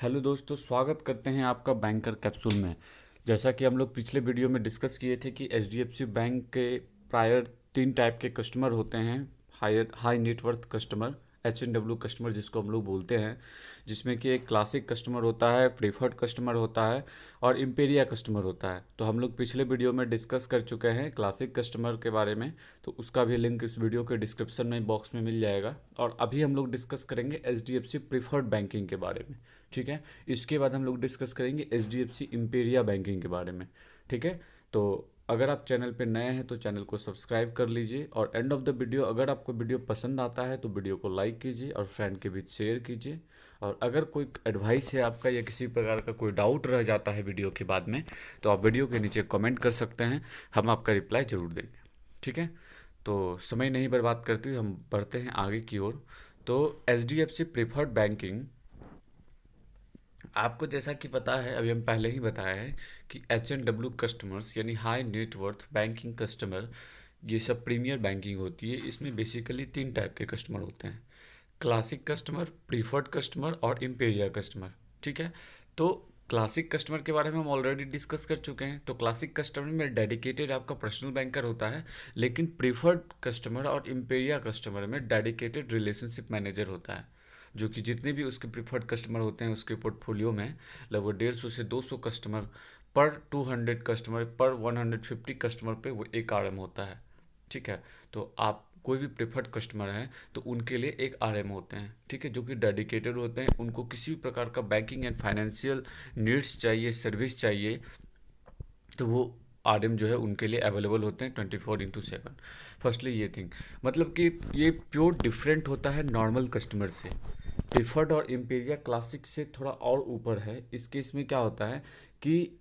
Hello दोस्तों, स्वागत करते हैं आपका बैंकर कैप्सूल में। जैसा कि हम लोग पिछले वीडियो में डिस्कस किए थे कि एचडीएफसी बैंक के प्रायर 3 टाइप के कस्टमर होते हैं। High net worth customer, H&W customer जिसको हम लोग बोलते हैं, जिसमें कि एक क्लासिक कस्टमर होता है, प्रेफर्ड कस्टमर होता है और इम्पेरिया कस्टमर होता है। तो हम लोग पिछले वीडियो में डिस्कस कर चुके हैं क्लासिक कस्टमर के बारे में, तो उसका भी लिंक इस वीडियो के डिस्क्रिप्शन में बॉक्स में मिल जाएगा। और अभी हम लोग डिस्कस करेंगे एचडीएफसी प्रेफर्ड बैंकिंग के बारे में। ठीक है, इसके बाद हम लोग डिस्कस करेंगे एचडीएफसी इम्पेरिया बैंकिंग के बारे में। ठीक है, तो अगर आप चैनल पे नए हैं तो चैनल को सब्सक्राइब कर लीजिए, और एंड ऑफ द वीडियो अगर आपको वीडियो पसंद आता है तो वीडियो को लाइक कीजिए और फ्रेंड के बीच शेयर कीजिए। और अगर कोई एडवाइस है आपका या किसी प्रकार का कोई डाउट रह जाता है वीडियो के बाद में, तो आप वीडियो के नीचे कमेंट कर सकते हैं, हम आपका रिप्लाई ज़रूर देंगे। ठीक है, तो समय नहीं बर्बाद करते हुए हम बढ़ते हैं आगे की ओर। तो H D F C preferred banking, आपको जैसा कि पता है, अभी हम पहले ही बताया है कि H&W कस्टमर्स यानी हाई नेटवर्थ बैंकिंग कस्टमर, ये सब प्रीमियर बैंकिंग होती है। इसमें बेसिकली 3 टाइप के कस्टमर होते हैं: क्लासिक कस्टमर, प्रीफर्ड कस्टमर और इम्पेरिया कस्टमर। ठीक है, तो क्लासिक कस्टमर के बारे में हम ऑलरेडी डिस्कस कर चुके हैं। तो क्लासिक कस्टमर में डेडिकेटेड आपका पर्सनल बैंकर होता है, लेकिन प्रीफर्ड कस्टमर और इम्पेरिया कस्टमर में डेडिकेटेड रिलेशनशिप मैनेजर होता है, जो कि जितने भी उसके प्रीफर्ड कस्टमर होते हैं उसके पोर्टफोलियो में लगभग 150 से 200 कस्टमर पर 200 कस्टमर पर 150 कस्टमर पे वो एक आरएम होता है। ठीक है, तो आप कोई भी प्रेफर्ड कस्टमर हैं तो उनके लिए एक आरएम होते हैं। ठीक है, जो कि डेडिकेटेड होते हैं। उनको किसी भी प्रकार का बैंकिंग एंड फाइनेंशियल नीड्स चाहिए, सर्विस चाहिए, तो वो आरएम जो है उनके लिए अवेलेबल होते हैं 24/7। फर्स्टली ये थिंग, मतलब कि ये प्योर डिफरेंट होता है नॉर्मल कस्टमर से। प्रिफर्ड और इम्पेरिया क्लासिक से थोड़ा और ऊपर है। इस केस में क्या होता है कि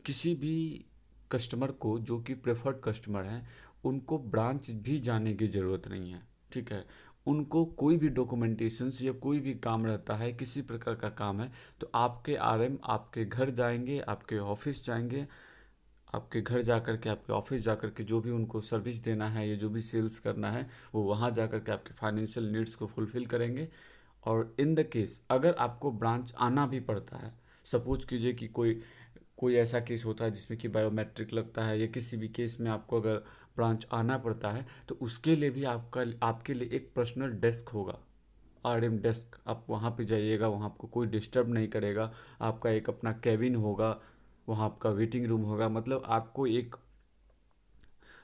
किसी भी कस्टमर को, जो कि प्रेफर्ड कस्टमर हैं, उनको ब्रांच भी जाने की ज़रूरत नहीं है। ठीक है, उनको कोई भी डॉक्यूमेंटेशंस या कोई भी काम रहता है, किसी प्रकार का काम है, तो आपके आरएम आपके घर जाएंगे, आपके ऑफिस जाएंगे, आपके घर जा कर के, आपके ऑफिस जा कर के जो भी उनको सर्विस देना है या जो भी सेल्स करना है, वो वहाँ जा कर के आपके फाइनेंशियल नीड्स को फुलफ़िल करेंगे। और इन द केस अगर आपको ब्रांच आना भी पड़ता है, सपोज कीजिए कि कोई कोई ऐसा केस होता है जिसमें कि बायोमेट्रिक लगता है, या किसी भी केस में आपको अगर ब्रांच आना पड़ता है, तो उसके लिए भी आपके लिए एक पर्सनल डेस्क होगा, आरएम डेस्क। आप वहाँ पे जाइएगा, वहाँ आपको कोई डिस्टर्ब नहीं करेगा। आपका एक अपना कैबिन होगा, वहाँ आपका वेटिंग रूम होगा। मतलब आपको एक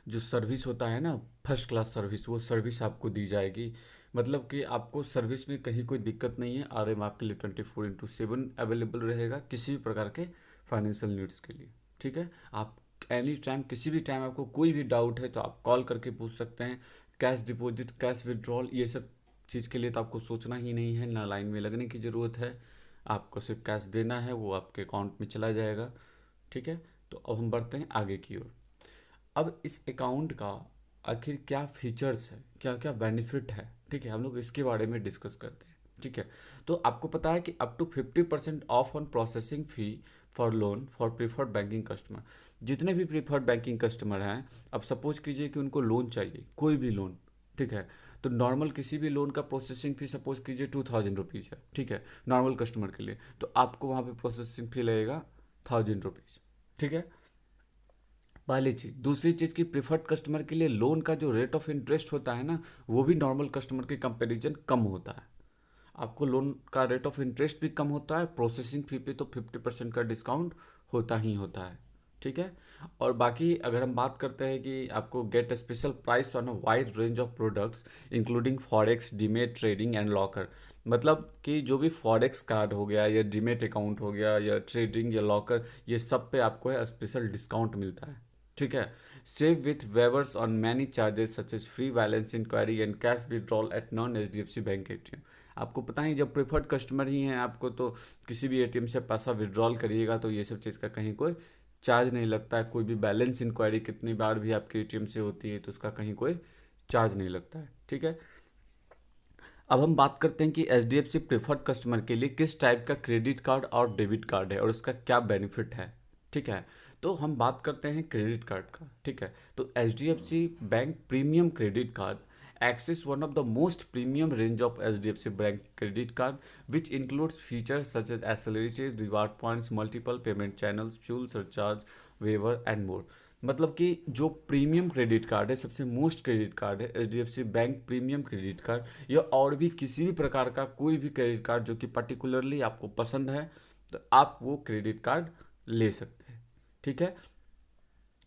जो सर्विस होता है ना, फर्स्ट क्लास सर्विस, वो सर्विस आपको दी जाएगी। मतलब कि आपको सर्विस में कहीं कोई दिक्कत नहीं है। आरएम आपके लिए 24/7 अवेलेबल रहेगा किसी भी प्रकार के फाइनेंशियल नीड्स के लिए। ठीक है, आप एनी टाइम, किसी भी टाइम आपको कोई भी डाउट है तो आप कॉल करके पूछ सकते हैं। कैश डिपॉजिट, कैश विड्रॉल, ये सब चीज़ के लिए तो आपको सोचना ही नहीं है, ना लाइन में लगने की ज़रूरत है। आपको सिर्फ कैश देना है, वो आपके अकाउंट में चला जाएगा। ठीक है, तो अब हम बढ़ते हैं आगे की ओर। अब इस अकाउंट का आखिर क्या फीचर्स है, क्या क्या बेनिफिट है, ठीक है, हम लोग इसके बारे में डिस्कस करते हैं। ठीक है, तो आपको पता है कि up to 50% off on processing fee for loan for preferred banking customer. जितने भी प्रीफर्ड बैंकिंग कस्टमर हैं, अब सपोज कीजिए कि उनको लोन चाहिए, कोई भी लोन। ठीक है, तो नॉर्मल किसी भी लोन का प्रोसेसिंग फ़ी सपोज कीजिए 2000 रुपीज़ है। ठीक है, नॉर्मल कस्टमर के लिए, तो आपको वहाँ पे प्रोसेसिंग फ़ी लगेगा 1000 रुपीज़। ठीक है, पहली चीज़। दूसरी चीज़ की प्रिफर्ड कस्टमर के लिए लोन का जो रेट ऑफ इंटरेस्ट होता है ना, वो भी नॉर्मल कस्टमर के कंपैरिजन कम होता है। आपको लोन का रेट ऑफ इंटरेस्ट भी कम होता है, प्रोसेसिंग फ़ी पे तो 50% का डिस्काउंट होता ही होता है। ठीक है, और बाकी अगर हम बात करते हैं कि आपको gate special price on a wide range of products including forex, demat, trading and locker. मतलब कि जो भी फॉरेक्स कार्ड हो गया, या डीमेट अकाउंट हो गया, या ट्रेडिंग या लॉकर, ये सब पे आपको है स्पेशल डिस्काउंट मिलता है। ठीक है, save with waivers on many charges such as free balance inquiry and cash withdrawal at non HDFC bank ATM. आपको पता ही, जब प्रेफर्ड कस्टमर ही हैं आपको, तो किसी भी एटीएम से पैसा विड्रॉल करिएगा तो ये सब चीज़ का कहीं कोई चार्ज नहीं लगता है। कोई भी बैलेंस इंक्वायरी कितनी बार भी आपके एटीएम से होती है तो उसका कहीं कोई चार्ज नहीं लगता है। ठीक है, अब हम बात करते हैं कि H D F C preferred customer के लिए किस टाइप का क्रेडिट कार्ड और डेबिट कार्ड है और उसका क्या बेनिफिट है। ठीक है, तो हम बात करते हैं क्रेडिट कार्ड का। ठीक है, तो H D F C bank premium credit card access one of the most premium range of HDFC Bank credit card, which includes features such as accelerated reward points, multiple payment channels, fuel surcharge, waiver and more. मतलब कि जो premium credit card है, सबसे most credit card है HDFC bank premium credit card, या और भी किसी भी प्रकार का कोई भी क्रेडिट कार्ड जो कि पर्टिकुलरली आपको पसंद है तो आप वो क्रेडिट कार्ड ले सकते हैं। ठीक है,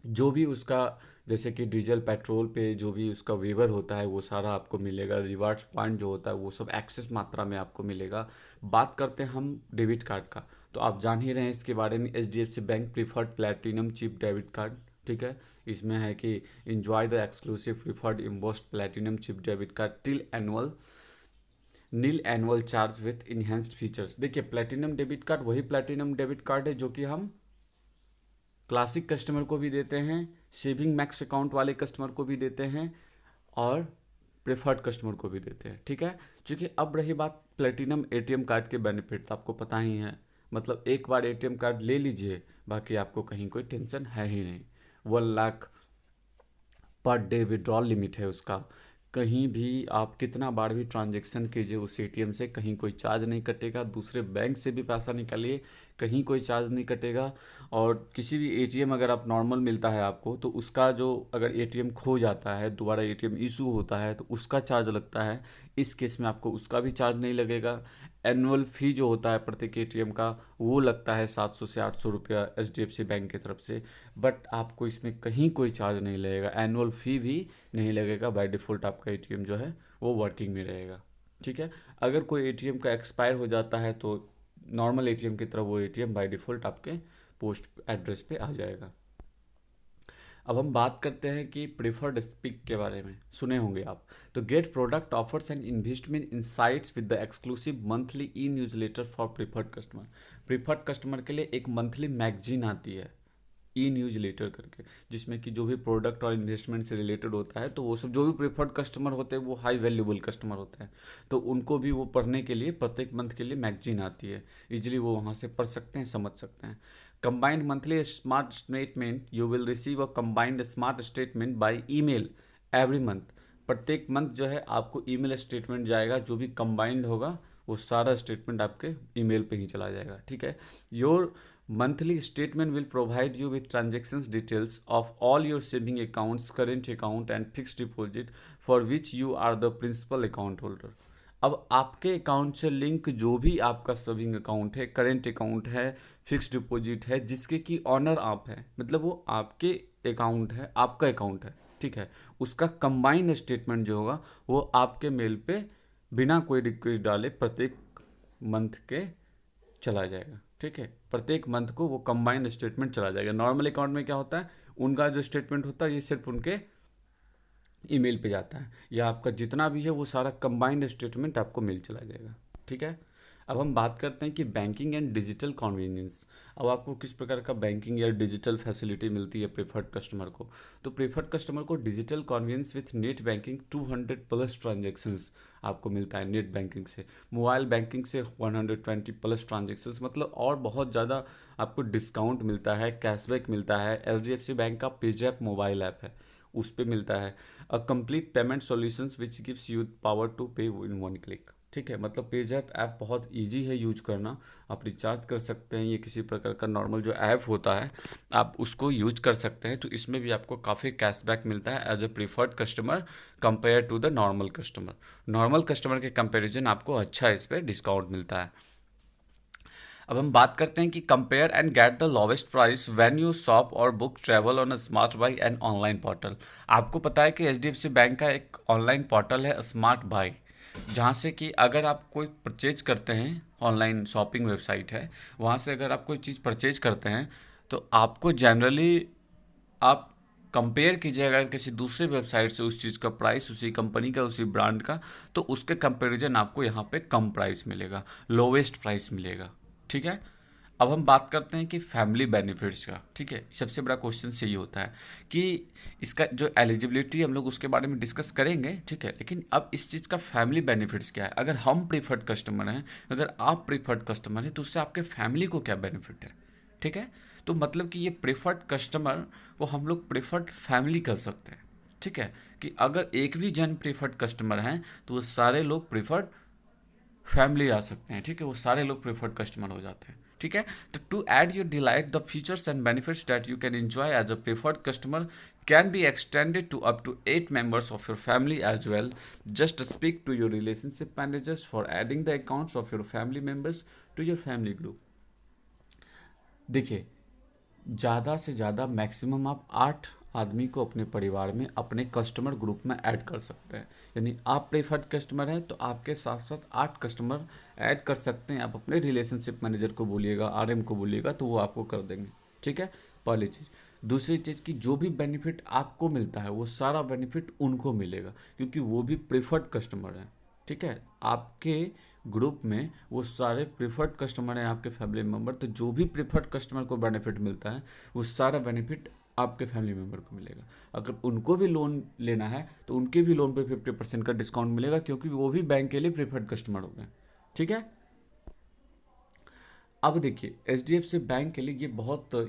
जो भी उसका जैसे कि डीजल पेट्रोल पे जो भी उसका वेवर होता है वो सारा आपको मिलेगा, रिवार्ड्स पॉइंट जो होता है वो सब एक्सेस मात्रा में आपको मिलेगा। बात करते हैं हम डेबिट कार्ड का, तो आप जान ही रहे हैं इसके बारे में, HDFC bank preferred platinum chip debit card. ठीक है, इसमें है कि enjoy the exclusive preferred embossed platinum chip debit card till nil annual charge with enhanced features. देखिए, प्लैटिनम डेबिट कार्ड वही प्लैटिनम डेबिट कार्ड है जो कि हम क्लासिक कस्टमर को भी देते हैं, सेविंग मैक्स अकाउंट वाले कस्टमर को भी देते हैं और प्रेफर्ड कस्टमर को भी देते हैं। ठीक है, क्योंकि अब रही बात प्लेटिनम एटीएम कार्ड के बेनिफिट, तो आपको पता ही है, मतलब एक बार एटीएम कार्ड ले लीजिए, बाकी आपको कहीं कोई टेंशन है ही नहीं। 1 lakh per day withdrawal limit है उसका, कहीं भी आप कितना बार भी ट्रांजैक्शन कीजिए उस एटीएम से कहीं कोई चार्ज नहीं कटेगा, दूसरे बैंक से भी पैसा निकालिए कहीं कोई चार्ज नहीं कटेगा। और किसी भी एटीएम अगर आप नॉर्मल मिलता है आपको, तो उसका जो अगर एटीएम खो जाता है, दोबारा एटीएम इशू होता है तो उसका चार्ज लगता है, इस केस में आपको उसका भी चार्ज नहीं लगेगा। एनुअल फ़ी जो होता है प्रत्येक एटीएम का वो लगता है 700 से 800 रुपया HDFC बैंक की तरफ से, बट आपको इसमें कहीं कोई चार्ज नहीं लगेगा, एनुअल फ़ी भी नहीं लगेगा। बाय डिफ़ॉल्ट आपका एटीएम जो है वो वर्किंग में रहेगा। ठीक है, अगर कोई एटीएम का एक्सपायर हो जाता है तो नॉर्मल एटीएम की तरह वो एटीएम बाय डिफ़ॉल्ट आपके पोस्ट एड्रेस पे आ जाएगा। अब हम बात करते हैं कि प्रीफर्ड स्पीक के बारे में, सुने होंगे आप। तो get product offers and investment insights with the exclusive monthly e newsletter for preferred customer. Preferred customer के लिए एक मंथली मैगजीन आती है ई न्यूज़ लेटर करके, जिसमें कि जो भी प्रोडक्ट और इन्वेस्टमेंट से रिलेटेड होता है, तो वो सब जो भी प्रीफर्ड कस्टमर होते हैं वो हाई वैल्यूबल कस्टमर होते हैं, तो उनको भी वो पढ़ने के लिए प्रत्येक मंथ के लिए मैगजीन आती है, इजीली वो वहाँ से पढ़ सकते हैं, समझ सकते हैं। Combined monthly smart statement, you will receive a combined smart statement by email every month। प्रत्येक मंथ जो है आपको ईमेल स्टेटमेंट जाएगा, जो भी कंबाइंड होगा वो सारा स्टेटमेंट आपके ईमेल पे ही चला जाएगा। ठीक है, your monthly statement will provide you with transactions details of all your saving accounts, current account and fix deposit for which you are the principal account holder. अब आपके अकाउंट से लिंक जो भी आपका सेविंग अकाउंट है, current account है, fix deposit है, जिसके की ऑनर आप हैं, मतलब वो आपके अकाउंट है, आपका अकाउंट है। ठीक है, उसका कंबाइंड स्टेटमेंट जो होगा वो आपके मेल पे बिना कोई रिक्वेस्ट डाले प्रत्येक मंथ के चला जाएगा। ठीक है, प्रत्येक मंथ को वो कंबाइंड स्टेटमेंट चला जाएगा। नॉर्मल अकाउंट में क्या होता है, उनका जो स्टेटमेंट होता है ये सिर्फ उनके ईमेल पे जाता है, या आपका जितना भी है वो सारा कंबाइंड स्टेटमेंट आपको मेल चला जाएगा। ठीक है, अब हम बात करते हैं कि बैंकिंग एंड डिजिटल कन्वीनियंस। अब आपको किस प्रकार का बैंकिंग या डिजिटल फैसिलिटी मिलती है प्रीफर्ड कस्टमर को, तो प्रीफर्ड कस्टमर को digital convenience with net banking 200 plus transactions आपको मिलता है नेट बैंकिंग से, मोबाइल बैंकिंग से 120 प्लस ट्रांजेक्शन्स, मतलब और बहुत ज़्यादा आपको डिस्काउंट मिलता है, कैशबैक मिलता है। HDFC बैंक का पेजैप मोबाइल ऐप है, उस पर मिलता है a complete payment solutions which gives you power to pay in 1 click. ठीक है, मतलब पेजैप ऐप बहुत इजी है यूज करना, आप रिचार्ज कर सकते हैं, ये किसी प्रकार का नॉर्मल जो ऐप होता है आप उसको यूज कर सकते हैं, तो इसमें भी आपको काफ़ी कैशबैक मिलता है as a preferred customer compare to the normal customer. Normal customer के कंपेरिजन आपको अच्छा इस पर डिस्काउंट मिलता है। अब हम बात करते हैं कि compare and get the lowest price when you shop और book travel on a smart buy and online portal. आपको पता है कि HDFC बैंक का एक ऑनलाइन पोर्टल है स्मार्ट बाई, जहाँ से कि अगर आप कोई परचेज करते हैं, ऑनलाइन शॉपिंग वेबसाइट है, वहाँ से अगर आप कोई चीज़ परचेज करते हैं तो आपको जनरली आप कंपेयर कीजिएगा किसी दूसरे वेबसाइट से उस चीज़ का प्राइस, उसी कंपनी का, उसी ब्रांड का, तो उसके कंपैरिजन आपको यहाँ पे कम प्राइस मिलेगा, लोवेस्ट प्राइस मिलेगा। ठीक है, अब हम बात करते हैं कि फैमिली बेनिफिट्स का। ठीक है, सबसे बड़ा क्वेश्चन यही होता है कि इसका जो एलिजिबिलिटी हम लोग उसके बारे में डिस्कस करेंगे। ठीक है, लेकिन अब इस चीज़ का फैमिली बेनिफिट्स क्या है, अगर हम प्रीफर्ड कस्टमर हैं, अगर आप प्रीफर्ड कस्टमर हैं, तो उससे आपके फैमिली को क्या बेनिफिट है। ठीक है, तो मतलब कि ये प्रीफर्ड कस्टमर को हम लोग प्रीफर्ड फैमिली कर सकते हैं। ठीक है, कि अगर एक भी जन प्रीफर्ड कस्टमर हैं तो वो सारे लोग प्रीफर्ड फैमिली आ सकते हैं, ठीक है, वो सारे लोग प्रीफर्ड कस्टमर हो जाते हैं, ठीक है। तो to add your delight the features and benefits that you can enjoy as a preferred customer can be extended to up to 8 members of your family as well. Just speak to your relationship managers for adding the accounts of your family members to your family group. देखिए, ज़्यादा से ज़्यादा maximum आप 8 आदमी को अपने परिवार में अपने कस्टमर ग्रुप में ऐड कर सकते हैं। यानी आप प्रेफर्ड कस्टमर हैं तो आपके साथ साथ 8 कस्टमर ऐड कर सकते हैं। आप अपने रिलेशनशिप मैनेजर को बोलिएगा, आरएम को बोलिएगा तो वो आपको कर देंगे, ठीक है, पहली चीज़। दूसरी चीज़ कि जो भी बेनिफिट आपको मिलता है वो सारा बेनिफिट उनको मिलेगा, क्योंकि वो भी प्रेफर्ड कस्टमर हैं, ठीक है। आपके ग्रुप में वो सारे प्रेफर्ड कस्टमर हैं, आपके फैमिली मेम्बर, तो जो भी प्रेफर्ड कस्टमर को बेनिफिट मिलता है वो सारा बेनिफिट आपके फैमिली मेम्बर को मिलेगा। अगर उनको भी लोन लेना है तो उनके भी लोन पे 50% का डिस्काउंट मिलेगा, क्योंकि वो भी बैंक के लिए प्रेफर्ड कस्टमर हो गए, ठीक है। अब देखिए, एचडीएफसी बैंक के लिए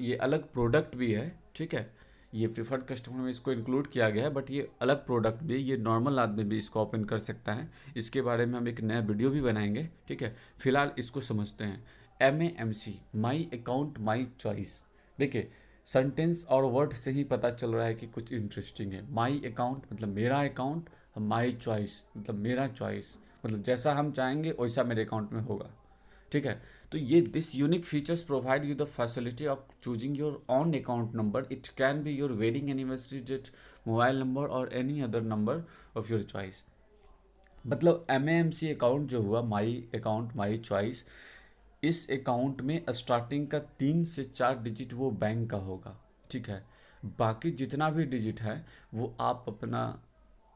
ये अलग प्रोडक्ट भी है, ठीक है। ये प्रीफर्ड कस्टमर में इसको इंक्लूड किया गया है, बट ये अलग प्रोडक्ट भी है, ये नॉर्मल आदमी भी इसको ओपन कर सकता है। इसके बारे में हम एक नया वीडियो भी बनाएंगे, ठीक है। फिलहाल इसको समझते हैं। MAMC, my account my choice. देखिए, सेंटेंस और वर्ड से ही पता चल रहा है कि कुछ इंटरेस्टिंग है। माई अकाउंट मतलब मेरा अकाउंट, माई चॉइस मतलब मेरा चॉइस, मतलब जैसा हम चाहेंगे वैसा मेरे अकाउंट में होगा, ठीक है। तो ये this unique features provide you the facility of choosing your own account number. It can be your wedding anniversary date, mobile number और any other number of your choice. मतलब MAMC अकाउंट जो हुआ, माई अकाउंट माई चॉइस, इस account में starting का 3 से 4 digit वो bank का होगा, ठीक है। बाकी जितना भी डिजिट है वो आप अपना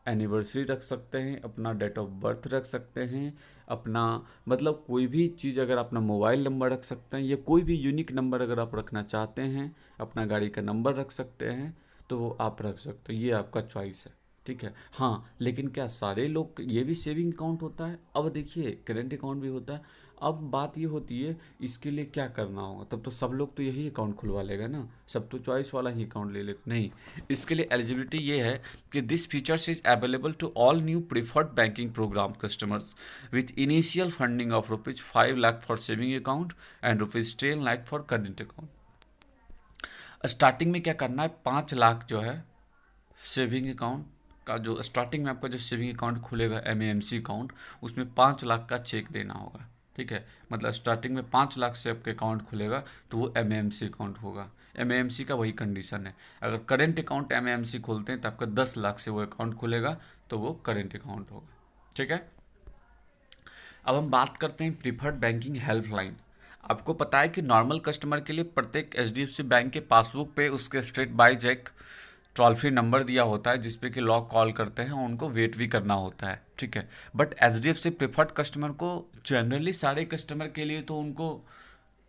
एनिवर्सरी रख सकते हैं, अपना डेट ऑफ बर्थ रख सकते हैं, अपना मतलब कोई भी चीज़, अगर अपना मोबाइल नंबर रख सकते हैं, या कोई भी यूनिक नंबर अगर आप रखना चाहते हैं, अपना गाड़ी का नंबर रख सकते हैं, तो वो आप रख सकते हैं, ये आपका चॉइस है, ठीक है। हाँ, लेकिन क्या सारे लोग, ये भी सेविंग अकाउंट होता है? अब देखिए, करेंट अकाउंट भी होता है। अब बात ये होती है इसके लिए क्या करना होगा, तब तो सब लोग तो यही अकाउंट खुलवा लेगा ना, सब तो चॉइस वाला ही अकाउंट ले ले। नहीं, इसके लिए एलिजिबिलिटी ये है कि this features is available to all new preferred banking program customers with initial funding of ₹5 lakh for saving account and ₹10 lakh for current account. Starting में क्या करना है, 5 लाख जो है सेविंग अकाउंट का, जो स्टार्टिंग में आपका जो सेविंग अकाउंट खुलेगा MAMC अकाउंट, उसमें 5 लाख का चेक देना होगा, ठीक है। मतलब स्टार्टिंग में 5 लाख से आपके अकाउंट खुलेगा तो वो MAMC अकाउंट होगा। MAMC का वही कंडीशन है। अगर करेंट अकाउंट MAMC खोलते हैं तो आपका 10 लाख से वो अकाउंट खुलेगा तो वो करेंट अकाउंट होगा, ठीक है। अब हम बात करते हैं प्रीफर्ड बैंकिंग हेल्पलाइन। आपको पता है कि नॉर्मल कस्टमर के लिए प्रत्येक HDFC बैंक के पासबुक पे उसके स्टेट बाय चेक टोल फ्री नंबर दिया होता है, जिसपे कि लोग कॉल करते हैं और उनको वेट भी करना होता है, ठीक है। बट HDFC प्रीफर्ड कस्टमर को जनरली, सारे कस्टमर के लिए तो उनको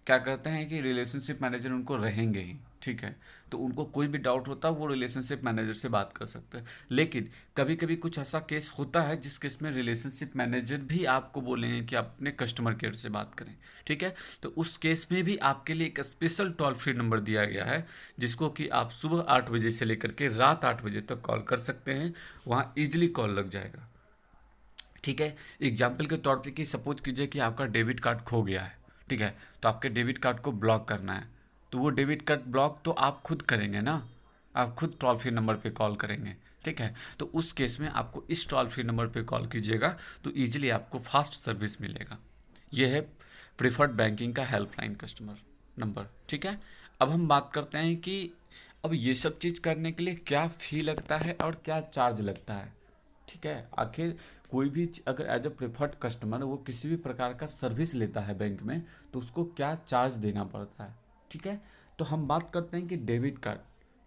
क्या कहते हैं कि रिलेशनशिप मैनेजर उनको रहेंगे ही, ठीक है। तो उनको कोई भी डाउट होता है वो रिलेशनशिप मैनेजर से बात कर सकते हैं। लेकिन कभी कभी कुछ ऐसा केस होता है जिस केस में रिलेशनशिप मैनेजर भी आपको बोलेंगे कि आप अपने कस्टमर केयर से बात करें, ठीक है। तो उस केस में भी आपके लिए एक स्पेशल टोल फ्री नंबर दिया गया है, जिसको कि आप सुबह 8 बजे से लेकर के रात 8 बजे तक कॉल कर सकते हैं। वहाँ ईजिली कॉल लग जाएगा, ठीक है। एग्जाम्पल के तौर पर कि सपोज कीजिए कि आपका डेबिट कार्ड खो गया है, ठीक है, तो आपके डेबिट कार्ड को ब्लॉक करना है, तो वो डेबिट कार्ड ब्लॉक तो आप खुद करेंगे ना, आप खुद टोल फ्री नंबर पे कॉल करेंगे, ठीक है। तो उस केस में आपको इस टोल फ्री नंबर पे कॉल कीजिएगा तो इजीली आपको फास्ट सर्विस मिलेगा। ये है प्रीफर्ड बैंकिंग का हेल्पलाइन कस्टमर नंबर, ठीक है। अब हम बात करते हैं कि अब ये सब चीज़ करने के लिए क्या फ़ी लगता है और क्या चार्ज लगता है, ठीक है। आखिर कोई भी अगर एज अ प्रेफर्ड कस्टमर वो किसी भी प्रकार का सर्विस लेता है बैंक में तो उसको क्या चार्ज देना पड़ता है, ठीक है। तो हम बात करते हैं कि डेबिट कार्ड,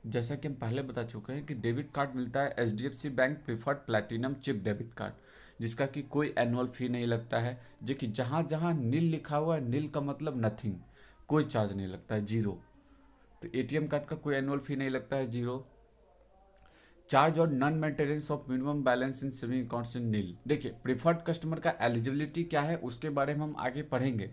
जैसा कि हम पहले बता चुके हैं कि डेबिट कार्ड मिलता है HDFC bank preferred platinum chip debit card, जिसका कि कोई एनुअल फ़ी नहीं लगता है। जो कि जहाँ जहाँ नील लिखा हुआ है, नील का मतलब नथिंग, कोई चार्ज नहीं लगता है, जीरो। तो ATM कार्ड का कोई एनुअल फ़ी नहीं लगता है, जीरो चार्ज और non maintenance of minimum balance in saving accounts in nil. देखिए, प्रीफर्ड कस्टमर का एलिजिबिलिटी क्या है उसके बारे में हम आगे पढ़ेंगे,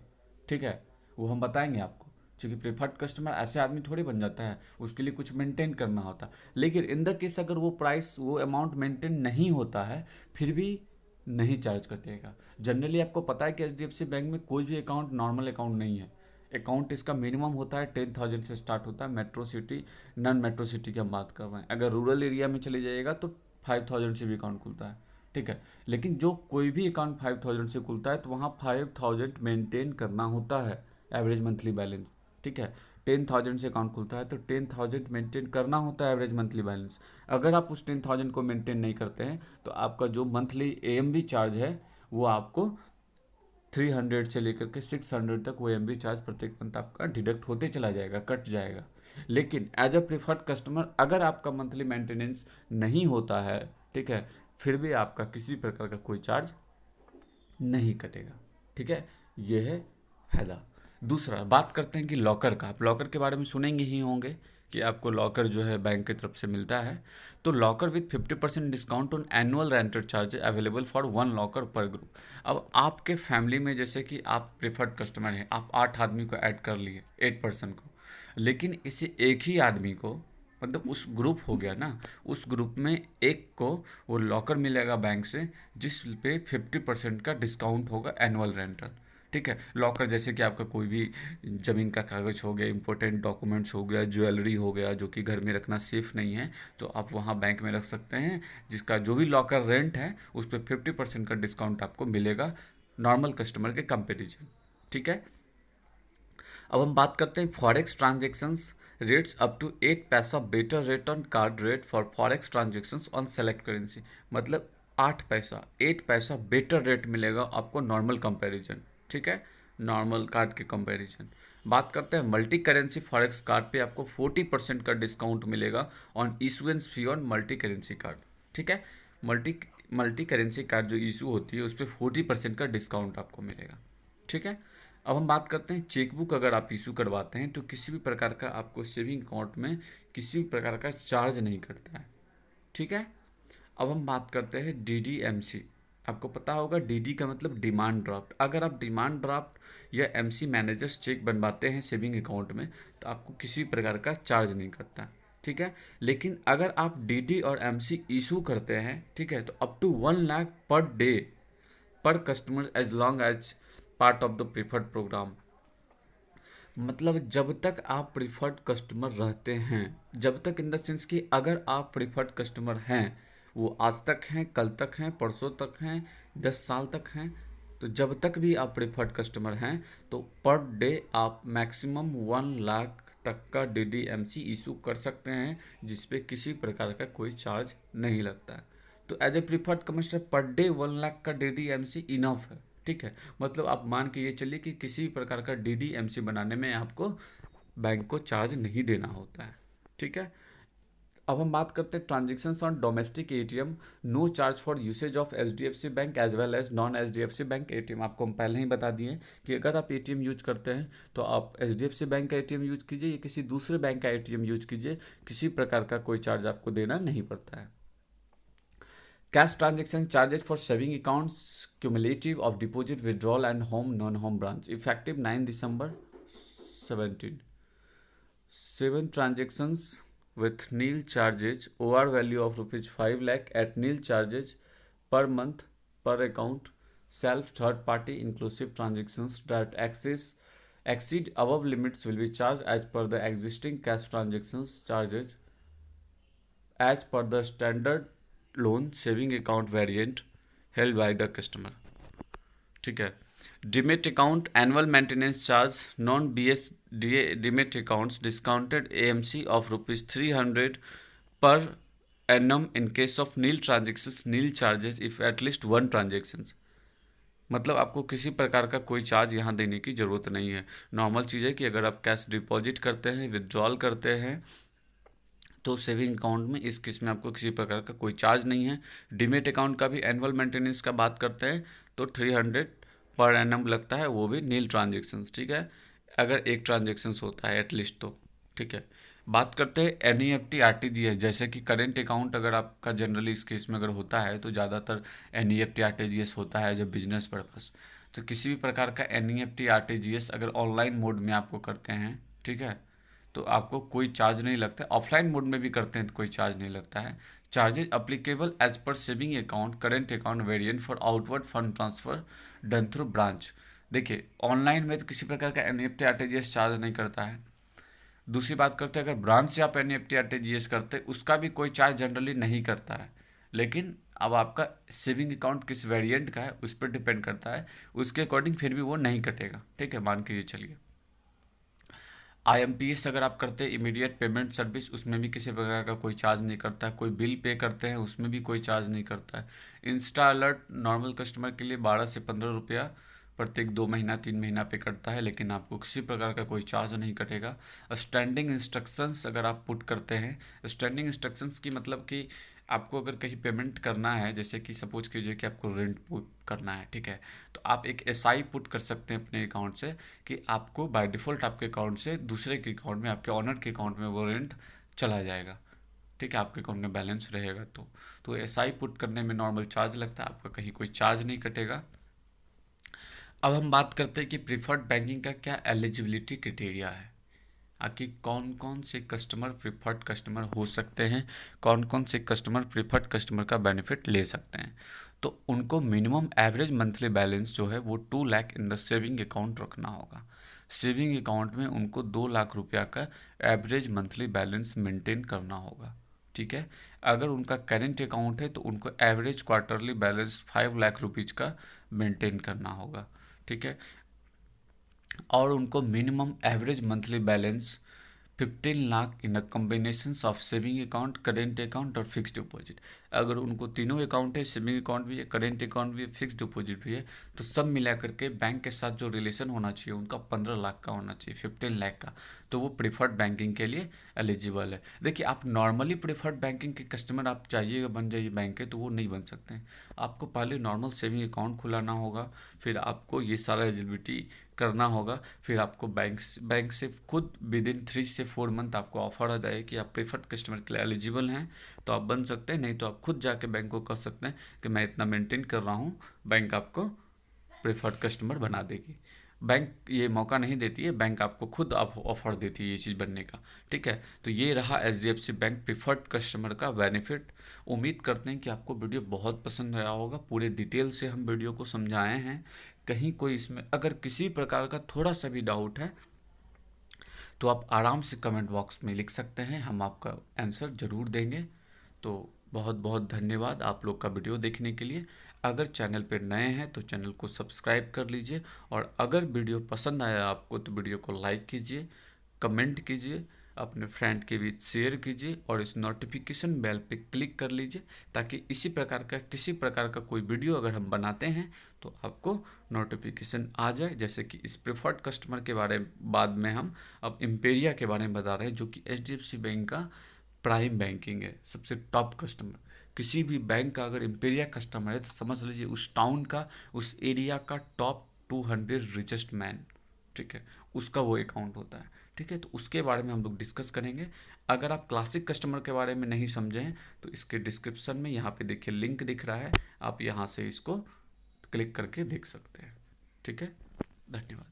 ठीक है, वो हम बताएंगे आपको। क्योंकि प्रेफर्ड कस्टमर ऐसे आदमी थोड़ी बन जाता है, उसके लिए कुछ मेंटेन करना होता है। लेकिन इन द केस अगर वो अमाउंट मेंटेन नहीं होता है, फिर भी नहीं चार्ज कटेगा। जनरली आपको पता है कि एचडीएफसी बैंक में कोई भी अकाउंट नॉर्मल अकाउंट नहीं है। अकाउंट इसका मिनिमम होता है 10,000 से स्टार्ट होता है। Metro city, non metro city की हम बात कर रहे हैं। अगर रूरल एरिया में चले जाइएगा तो 5,000 से भी अकाउंट खुलता है, ठीक है। लेकिन जो कोई भी अकाउंट 5,000 से खुलता है तो वहाँ 5,000 मेंटेन करना होता है, एवरेज मंथली बैलेंस, ठीक है। 10,000 से अकाउंट खुलता है तो 10,000 मेंटेन करना होता है एवरेज मंथली बैलेंस। अगर आप उस 10,000 को मेंटेन नहीं करते हैं तो आपका जो मंथली एएमबी चार्ज है वो आपको 300 से लेकर के 600 तक वो एएमबी चार्ज प्रत्येक मंथ आपका डिडक्ट होते चला जाएगा, कट जाएगा। लेकिन एज अ प्रिफर्ड कस्टमर अगर आपका मंथली मेंटेनेंस नहीं होता है, ठीक है, फिर भी आपका किसी प्रकार का कोई चार्ज नहीं कटेगा, ठीक है। ये है फायदा। दूसरा बात करते हैं कि लॉकर का। आप लॉकर के बारे में सुनेंगे ही होंगे कि आपको लॉकर जो है बैंक की तरफ से मिलता है। तो locker with 50% discount on annual rented charge available for 1 locker पर ग्रुप। अब आपके फैमिली में जैसे कि आप प्रेफर्ड कस्टमर हैं, आप 8 आदमी को ऐड कर लिए, 8 पर्सन को, लेकिन इसे एक ही आदमी को, मतलब उस ग्रुप हो गया ना, उस ग्रुप में एक को वो लॉकर मिलेगा बैंक से जिस पे 50% का डिस्काउंट होगा एनुअल रेंटल, ठीक है। लॉकर जैसे कि आपका कोई भी ज़मीन का कागज़ हो गया, इंपॉर्टेंट डॉक्यूमेंट्स हो गया, ज्वेलरी हो गया, जो कि घर में रखना सेफ़ नहीं है, तो आप वहाँ बैंक में रख सकते हैं, जिसका जो भी लॉकर रेंट है उस पर 50% का डिस्काउंट आपको मिलेगा नॉर्मल कस्टमर के कंपेरिजन, ठीक है। अब हम बात करते हैं forex transactions rates up to 8 paisa better rate on card rate for forex transactions on select currency. मतलब 8 पैसा बेटर रेट मिलेगा आपको नॉर्मल कंपैरिजन, ठीक है, नॉर्मल कार्ड के कंपैरिजन। बात करते हैं मल्टी करेंसी फॉरेक्स कार्ड पे आपको 40% का डिस्काउंट मिलेगा on issuance fee on multi currency card, ठीक है। मल्टी मल्टी करेंसी कार्ड जो इशू होती है उस पर 40% का डिस्काउंट आपको मिलेगा, ठीक है। अब हम बात करते हैं चेकबुक अगर आप इशू करवाते हैं तो किसी भी प्रकार का आपको सेविंग अकाउंट में किसी भी प्रकार का चार्ज नहीं करता है, ठीक है। अब हम बात करते हैं डीडीएमसी। आपको पता होगा डीडी का मतलब डिमांड ड्राफ्ट। अगर आप डिमांड ड्राफ्ट या एमसी मैनेजर्स चेक बनवाते हैं सेविंग अकाउंट में तो आपको किसी प्रकार का चार्ज नहीं करता, ठीक है। लेकिन अगर आप डीडी और एमसी इशू करते हैं, ठीक है, तो up to 1 lakh per day per customer as long as part of the preferred program. मतलब जब तक आप प्रीफर्ड कस्टमर रहते हैं, जब तक इन द सेंस कि अगर आप प्रीफर्ड कस्टमर हैं, वो आज तक हैं, कल तक हैं, परसों तक हैं, 10 साल तक हैं, तो जब तक भी आप प्रीफर्ड कस्टमर हैं तो पर डे आप मैक्सिमम 1 लाख तक का डीडीएमसी इशू कर सकते हैं, जिसपे किसी प्रकार का कोई चार्ज नहीं लगता है। तो as a preferred customer per day 1 lakh का डीडीएमसी इनफ है, ठीक है। मतलब आप मान के ये चलिए कि किसी भी प्रकार का डीडीएमसी बनाने में आपको बैंक को चार्ज नहीं देना होता है, ठीक है। अब हम बात करते हैं transactions on domestic ATM, no charge for usage of HDFC bank as well as non HDFC bank ATM. आपको हम पहले ही बता दिए कि अगर आप एटीएम यूज करते हैं तो आप एचडीएफसी बैंक का एटीएम यूज कीजिए या किसी दूसरे बैंक का एटीएम यूज कीजिए, किसी प्रकार का कोई चार्ज आपको देना नहीं पड़ता है। Cash transaction charges for saving accounts cumulative of deposit withdrawal and home non-home branch effective 9 December 17. 7 transactions with nil charges over value of rupees 5 lakh at nil charges per month per account. Self third party inclusive transactions that exceed above limits will be charged as per the existing cash transactions charges as per the standard loan saving account variant held by the customer, ठीक है। Demat account annual maintenance charge non BS demat accounts discounted AMC of ₹300 per annum in case of nil transactions nil charges if at least 1 transactions. मतलब आपको किसी प्रकार का कोई charge यहाँ देने की ज़रूरत नहीं है। नॉर्मल चीज़ है कि अगर आप कैश डिपॉजिट करते हैं, विड्रॉल करते हैं, तो सेविंग अकाउंट में इस केस में आपको किसी प्रकार का कोई चार्ज नहीं है। डीमेट अकाउंट का भी एनुअल मेंटेनेंस का बात करते हैं तो 300 पर एनम लगता है, वो भी नील ट्रांजेक्शन्स, ठीक है, अगर एक ट्रांजेक्शन्स होता है एटलीस्ट तो, ठीक है। बात करते हैं एनईएफटी आरटीजीएस। जैसे कि करेंट अकाउंट अगर आपका जनरली इस केस में अगर होता है तो ज़्यादातर एनईएफटी आरटीजीएस होता है जब बिजनेस पर्पस। तो किसी भी प्रकार का एनईएफटी आरटीजीएस अगर ऑनलाइन मोड में आपको करते हैं, ठीक है। तो आपको कोई चार्ज नहीं लगता। ऑफलाइन मोड में भी करते हैं तो कोई चार्ज नहीं लगता है। Charges applicable as per saving account current account variant for outward fund transfer done through branch. देखिए ऑनलाइन में तो किसी प्रकार का एनईएफटी आरटीजीएस चार्ज नहीं करता है। दूसरी बात करते हैं, अगर ब्रांच से आप एनईएफटी आरटीजीएस करते हैं उसका भी कोई चार्ज जनरली नहीं करता है। लेकिन अब आपका सेविंग अकाउंट किस वेरिएंट का है उस पर डिपेंड करता है, उसके अकॉर्डिंग फिर भी वो नहीं कटेगा। ठीक है, मान के ये चलिए। आईएमपीएस अगर आप करते हैं इमीडिएट पेमेंट सर्विस, उसमें भी किसी प्रकार का कोई चार्ज नहीं करता है। कोई बिल पे करते हैं उसमें भी कोई चार्ज नहीं करता है। इंस्टा अलर्ट नॉर्मल कस्टमर के लिए 12 से 15 रुपया प्रत्येक 2 महीना 3 महीना पे करता है, लेकिन आपको किसी प्रकार का कोई चार्ज नहीं कटेगा। स्टैंडिंग इंस्ट्रक्शंस अगर आप पुट करते हैं, स्टैंडिंग इंस्ट्रक्शंस की मतलब कि आपको अगर कहीं पेमेंट करना है, जैसे कि सपोज कीजिए कि आपको रेंट करना है, ठीक है, तो आप एक एसआई पुट कर सकते हैं अपने अकाउंट से कि आपको बाय डिफ़ॉल्ट आपके अकाउंट से दूसरे के अकाउंट में, आपके ऑनर के अकाउंट में वो रेंट चला जाएगा। ठीक है, आपके अकाउंट में बैलेंस रहेगा। तो एसआई पुट करने में नॉर्मल चार्ज लगता है, आपका कहीं कोई चार्ज नहीं कटेगा। अब हम बात करते हैं कि प्रीफर्ड बैंकिंग का क्या एलिजिबिलिटी क्राइटेरिया है, आखिर कौन कौन से कस्टमर प्रीफर्ड कस्टमर हो सकते हैं, कौन कौन से कस्टमर प्रीफर्ड कस्टमर का बेनिफिट ले सकते हैं। तो उनको मिनिमम एवरेज मंथली बैलेंस जो है वो 2 lakh in the saving account रखना होगा। सेविंग अकाउंट में उनको 2 लाख रुपया का एवरेज मंथली बैलेंस मेंटेन करना होगा। ठीक है, अगर उनका करेंट अकाउंट है तो उनको average quarterly balance 5 lakh rupees का मेंटेन करना होगा। ठीक है, और उनको minimum average monthly balance 15 lakh in a combination of saving account current account और फिक्स डिपॉजिट। अगर उनको तीनों अकाउंट है, सेविंग अकाउंट भी है, करेंट अकाउंट भी है, फिक्स डिपॉजिट भी है, तो सब मिला करके बैंक के साथ जो रिलेशन होना चाहिए उनका 15 लाख का होना चाहिए, 15 लाख का, तो वो प्रीफर्ड बैंकिंग के लिए एलिजिबल है। देखिए आप नॉर्मली प्रीफर्ड बैंकिंग के कस्टमर आप चाहिएगा बन जाइए बैंक के, तो वो नहीं बन सकते हैं। आपको पहले नॉर्मल सेविंग अकाउंट खुलाना होगा, फिर आपको ये सारा एलिजिबिलिटी करना होगा, फिर आपको बैंक से खुद विद इन 3 से 4 मंथ आपको ऑफर आ जाए कि आप प्रीफर्ड कस्टमर के लिए एलिजिबल हैं तो आप बन सकते हैं। नहीं तो आप खुद जाके बैंक को कह सकते हैं कि मैं इतना मेंटेन कर रहा हूँ, बैंक आपको प्रीफर्ड कस्टमर बना देगी। बैंक ये मौका नहीं देती है, बैंक आपको खुद आप ऑफर देती है ये चीज़ बनने का। ठीक है, तो ये रहा एचडीएफसी बैंक प्रीफर्ड कस्टमर का बेनिफिट। उम्मीद करते हैं कि आपको वीडियो बहुत पसंद आया होगा। पूरे डिटेल से हम वीडियो को समझाए हैं। कहीं कोई इसमें अगर किसी प्रकार का थोड़ा सा भी डाउट है तो आप आराम से कमेंट बॉक्स में लिख सकते हैं, हम आपका आंसर ज़रूर देंगे। तो बहुत बहुत धन्यवाद आप लोग का वीडियो देखने के लिए। अगर चैनल पर नए हैं तो चैनल को सब्सक्राइब कर लीजिए, और अगर वीडियो पसंद आया आपको तो वीडियो को लाइक कीजिए, कमेंट कीजिए, अपने फ्रेंड के बीच शेयर कीजिए और इस नोटिफिकेशन बेल पे क्लिक कर लीजिए, ताकि इसी प्रकार का किसी प्रकार का कोई वीडियो अगर हम बनाते हैं तो आपको नोटिफिकेशन आ जाए। जैसे कि इस प्रेफर्ड कस्टमर के बारे में बाद में हम अब इम्पेरिया के बारे में बता रहे हैं, जो कि एचडीएफसी बैंक का प्राइम बैंकिंग है, सबसे टॉप कस्टमर। किसी भी बैंक का अगर इम्पेरिया कस्टमर है तो समझ लीजिए उस टाउन का, उस एरिया का टॉप 200 रिचेस्ट मैन, ठीक है, उसका वो अकाउंट होता है। ठीक है, तो उसके बारे में हम लोग डिस्कस करेंगे। अगर आप क्लासिक कस्टमर के बारे में नहीं समझें तो इसके डिस्क्रिप्शन में यहाँ पे देखिए लिंक दिख रहा है, आप यहाँ से इसको क्लिक करके देख सकते हैं। ठीक है, धन्यवाद।